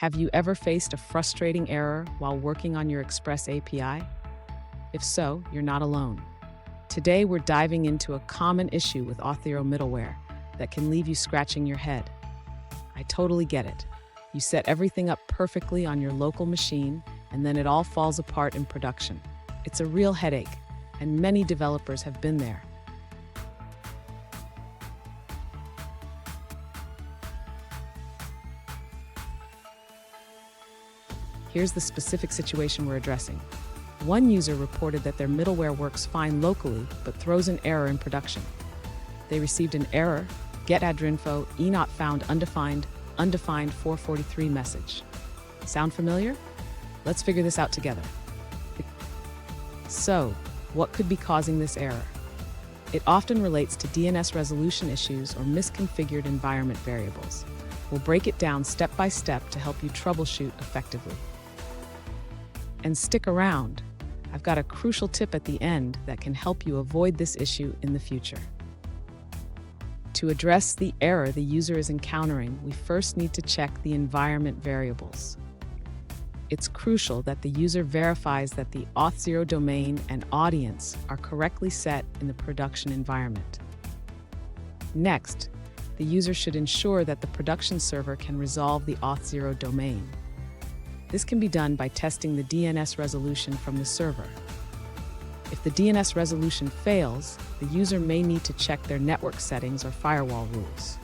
Have you ever faced a frustrating error while working on your Express API? If so, you're not alone. Today, we're diving into a common issue with Auth0 Middleware that can leave you scratching your head. I totally get it. You set everything up perfectly on your local machine, and then it all falls apart in production. It's a real headache, and many developers have been there. Here's the specific situation we're addressing. One user reported that their middleware works fine locally, but throws an error in production. They received an error, get Auth0 ENOTFOUND undefined 443 message. Sound familiar? Let's figure this out together. So, what could be causing this error? It often relates to DNS resolution issues or misconfigured environment variables. We'll break it down step by step to help you troubleshoot effectively. And stick around. I've got a crucial tip at the end that can help you avoid this issue in the future. To address the error the user is encountering, we first need to check the environment variables. It's crucial that the user verifies that the Auth0 domain and audience are correctly set in the production environment. Next, the user should ensure that the production server can resolve the Auth0 domain. This can be done by testing the DNS resolution from the server. If the DNS resolution fails, the user may need to check their network settings or firewall rules.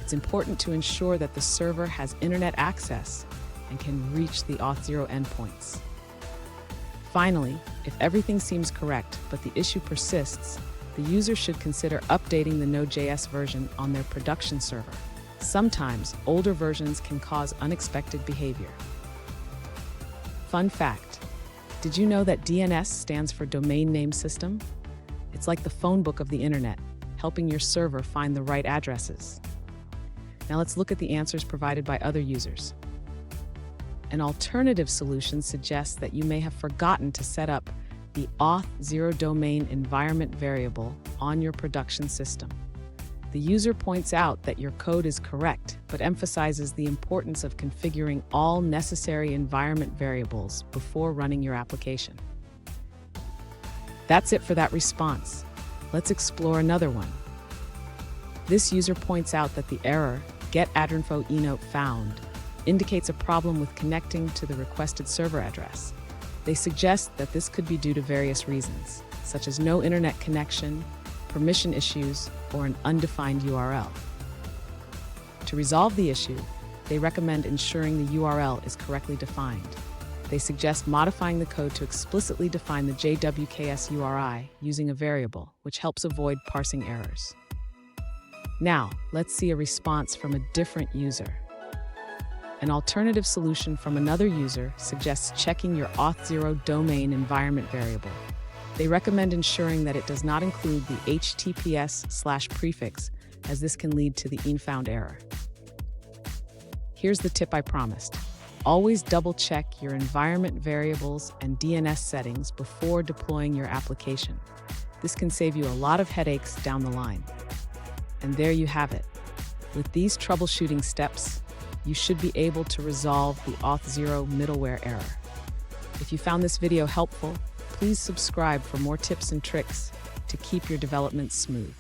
It's important to ensure that the server has internet access and can reach the Auth0 endpoints. Finally, if everything seems correct but the issue persists, the user should consider updating the Node.js version on their production server. Sometimes, older versions can cause unexpected behavior. Fun fact, did you know that DNS stands for Domain Name System? It's like the phone book of the internet, helping your server find the right addresses. Now let's look at the answers provided by other users. An alternative solution suggests that you may have forgotten to set up the Auth0 domain environment variable on your production system. The user points out that your code is correct, but emphasizes the importance of configuring all necessary environment variables before running your application. That's it for that response. Let's explore another one. This user points out that the error, get Auth0 ENOTFOUND, indicates a problem with connecting to the requested server address. They suggest that this could be due to various reasons, such as no internet connection, permission issues, or an undefined URL. To resolve the issue, they recommend ensuring the URL is correctly defined. They suggest modifying the code to explicitly define the JWKS URI using a variable, which helps avoid parsing errors. Now, let's see a response from a different user. An alternative solution from another user suggests checking your Auth0 domain environment variable. They recommend ensuring that it does not include the HTTPS/prefix, as this can lead to the ENOTFOUND error. Here's the tip I promised. Always double-check your environment variables and DNS settings before deploying your application. This can save you a lot of headaches down the line. And there you have it. With these troubleshooting steps, you should be able to resolve the Auth0 middleware error. If you found this video helpful, please subscribe for more tips and tricks to keep your development smooth.